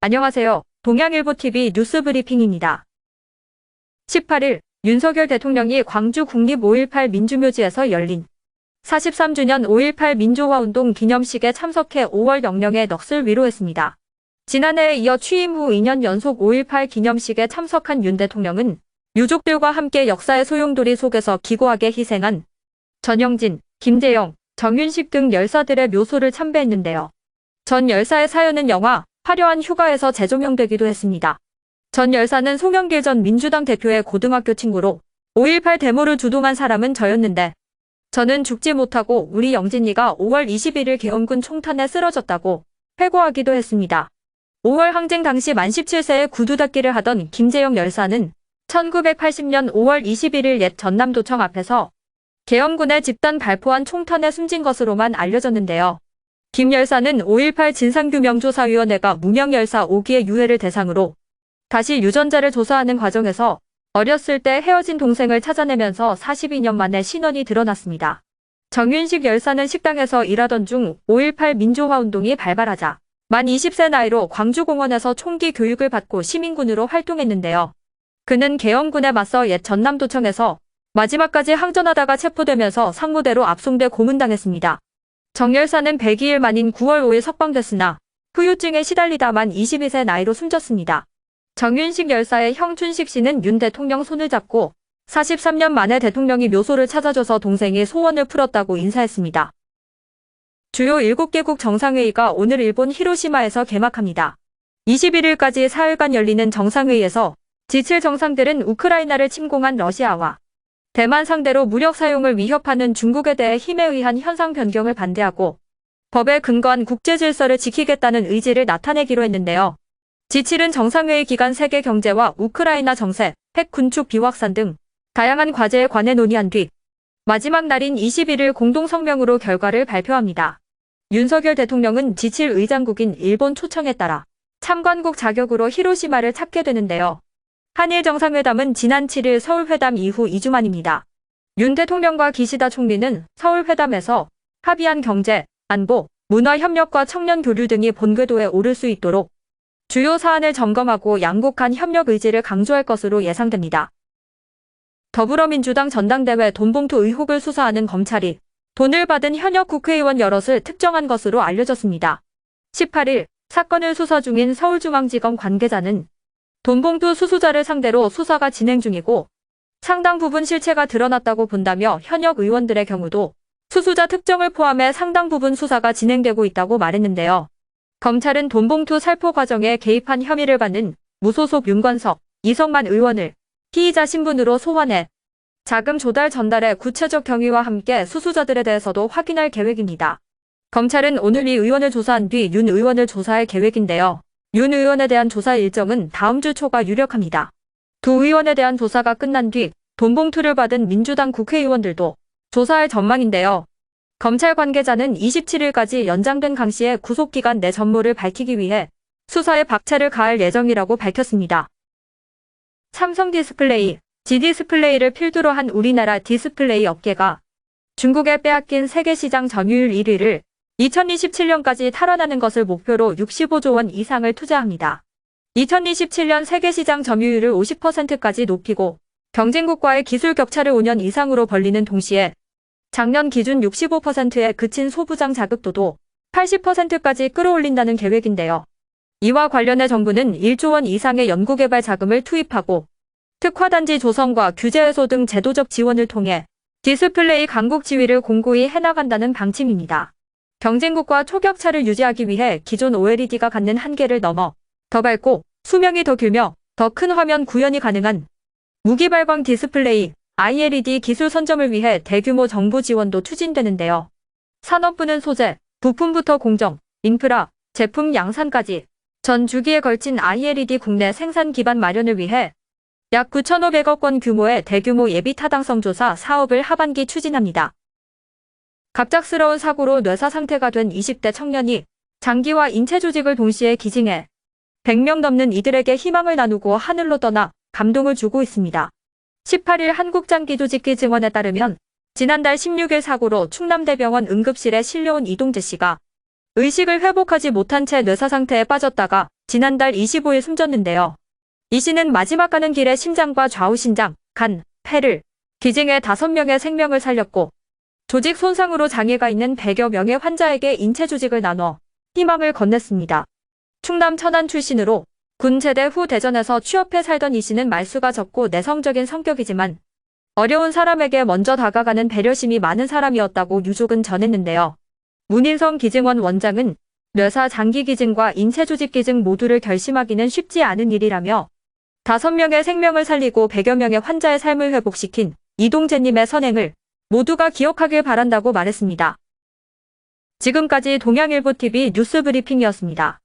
안녕하세요. 동양일보TV 뉴스브리핑입니다. 18일 윤석열 대통령이 광주 국립 5.18 민주묘지에서 열린 43주년 5.18 민주화운동 기념식에 참석해 5월 영령의 넋을 위로했습니다. 지난해에 이어 취임 후 2년 연속 5.18 기념식에 참석한 윤 대통령은 유족들과 함께 역사의 소용돌이 속에서 기고하게 희생한 전영진, 김대영, 정윤식 등 열사들의 묘소를 참배했는데요. 전 열사의 사연은 영화 화려한 휴가에서 재조명되기도 했습니다. 전 열사는 송영길 전 민주당 대표의 고등학교 친구로 5.18 데모를 주동한 사람은 저였는데 저는 죽지 못하고 우리 영진이가 5월 21일 계엄군 총탄에 쓰러졌다고 회고하기도 했습니다. 5월 항쟁 당시 만 17세에 구두 닦기를 하던 김재영 열사는 1980년 5월 21일 옛 전남도청 앞에서 계엄군의 집단 발포한 총탄에 숨진 것으로만 알려졌는데요. 김 열사는 5.18 진상규명조사위원회가 무명열사 5기의 유해를 대상으로 다시 유전자를 조사하는 과정에서 어렸을 때 헤어진 동생을 찾아내면서 42년 만에 신원이 드러났습니다. 정윤식 열사는 식당에서 일하던 중 5.18 민주화운동이 발발하자 만 20세 나이로 광주공원에서 총기 교육을 받고 시민군으로 활동했는데요. 그는 계엄군에 맞서 옛 전남도청에서 마지막까지 항전하다가 체포되면서 상무대로 압송돼 고문당했습니다. 정 열사는 102일 만인 9월 5일 석방됐으나 후유증에 시달리다 만 22세 나이로 숨졌습니다. 정윤식 열사의 형 춘식 씨는 윤 대통령 손을 잡고 43년 만에 대통령이 묘소를 찾아줘서 동생이 소원을 풀었다고 인사했습니다. 주요 7개국 정상회의가 오늘 일본 히로시마에서 개막합니다. 21일까지 사흘간 열리는 정상회의에서 G7 정상들은 우크라이나를 침공한 러시아와 대만 상대로 무력 사용을 위협하는 중국에 대해 힘에 의한 현상 변경을 반대하고 법에 근거한 국제 질서를 지키겠다는 의지를 나타내기로 했는데요. G7은 정상회의 기간 세계 경제와 우크라이나 정세, 핵 군축 비확산 등 다양한 과제에 관해 논의한 뒤 마지막 날인 21일 공동성명으로 결과를 발표합니다. 윤석열 대통령은 G7 의장국인 일본 초청에 따라 참관국 자격으로 히로시마를 찾게 되는데요. 한일 정상회담은 지난 7일 서울회담 이후 2주 만입니다. 윤 대통령과 기시다 총리는 서울회담에서 합의한 경제, 안보, 문화협력과 청년 교류 등이 본궤도에 오를 수 있도록 주요 사안을 점검하고 양국 간 협력 의지를 강조할 것으로 예상됩니다. 더불어민주당 전당대회 돈봉투 의혹을 수사하는 검찰이 돈을 받은 현역 국회의원 여럿을 특정한 것으로 알려졌습니다. 18일 사건을 수사 중인 서울중앙지검 관계자는 돈봉투 수수자를 상대로 수사가 진행 중이고 상당 부분 실체가 드러났다고 본다며 현역 의원들의 경우도 수수자 특정을 포함해 상당 부분 수사가 진행되고 있다고 말했는데요. 검찰은 돈봉투 살포 과정에 개입한 혐의를 받는 무소속 윤관석, 이성만 의원을 피의자 신분으로 소환해 자금 조달 전달의 구체적 경위와 함께 수수자들에 대해서도 확인할 계획입니다. 검찰은 오늘 이 의원을 조사한 뒤 윤 의원을 조사할 계획인데요. 윤 의원에 대한 조사 일정은 다음 주 초가 유력합니다. 두 의원에 대한 조사가 끝난 뒤 돈봉투를 받은 민주당 국회의원들도 조사할 전망인데요. 검찰 관계자는 27일까지 연장된 강 씨의 구속기간 내 전모를 밝히기 위해 수사에 박차를 가할 예정이라고 밝혔습니다. 삼성 디스플레이, G디스플레이를 필두로 한 우리나라 디스플레이 업계가 중국에 빼앗긴 세계시장 점유율 1위를 2027년까지 탈환하는 것을 목표로 65조 원 이상을 투자합니다. 2027년 세계시장 점유율을 50%까지 높이고 경쟁국과의 기술 격차를 5년 이상으로 벌리는 동시에 작년 기준 65%에 그친 소부장 자급도도 80%까지 끌어올린다는 계획인데요. 이와 관련해 정부는 1조 원 이상의 연구개발 자금을 투입하고 특화단지 조성과 규제 해소 등 제도적 지원을 통해 디스플레이 강국 지위를 공고히 해나간다는 방침입니다. 경쟁국과 초격차를 유지하기 위해 기존 OLED가 갖는 한계를 넘어 더 밝고 수명이 더 길며 더 큰 화면 구현이 가능한 무기발광 디스플레이 ILED 기술 선점을 위해 대규모 정부 지원도 추진되는데요. 산업부는 소재, 부품부터 공정, 인프라, 제품 양산까지 전 주기에 걸친 ILED 국내 생산 기반 마련을 위해 약 9,500억 원 규모의 대규모 예비 타당성 조사 사업을 하반기 추진합니다. 갑작스러운 사고로 뇌사 상태가 된 20대 청년이 장기와 인체 조직을 동시에 기증해 100명 넘는 이들에게 희망을 나누고 하늘로 떠나 감동을 주고 있습니다. 18일 한국장기조직기 증언에 따르면 지난달 16일 사고로 충남대병원 응급실에 실려온 이동재 씨가 의식을 회복하지 못한 채 뇌사 상태에 빠졌다가 지난달 25일 숨졌는데요. 이 씨는 마지막 가는 길에 심장과 좌우 신장, 간, 폐를 기증해 5명의 생명을 살렸고 조직 손상으로 장애가 있는 100여 명의 환자에게 인체 조직을 나눠 희망을 건넸습니다. 충남 천안 출신으로 군 제대 후 대전에서 취업해 살던 이 씨는 말수가 적고 내성적인 성격이지만 어려운 사람에게 먼저 다가가는 배려심이 많은 사람이었다고 유족은 전했는데요. 문인성 기증원 원장은 뇌사 장기 기증과 인체 조직 기증 모두를 결심하기는 쉽지 않은 일이라며 5명의 생명을 살리고 100여 명의 환자의 삶을 회복시킨 이동재님의 선행을 모두가 기억하길 바란다고 말했습니다. 지금까지 동양일보TV 뉴스브리핑이었습니다.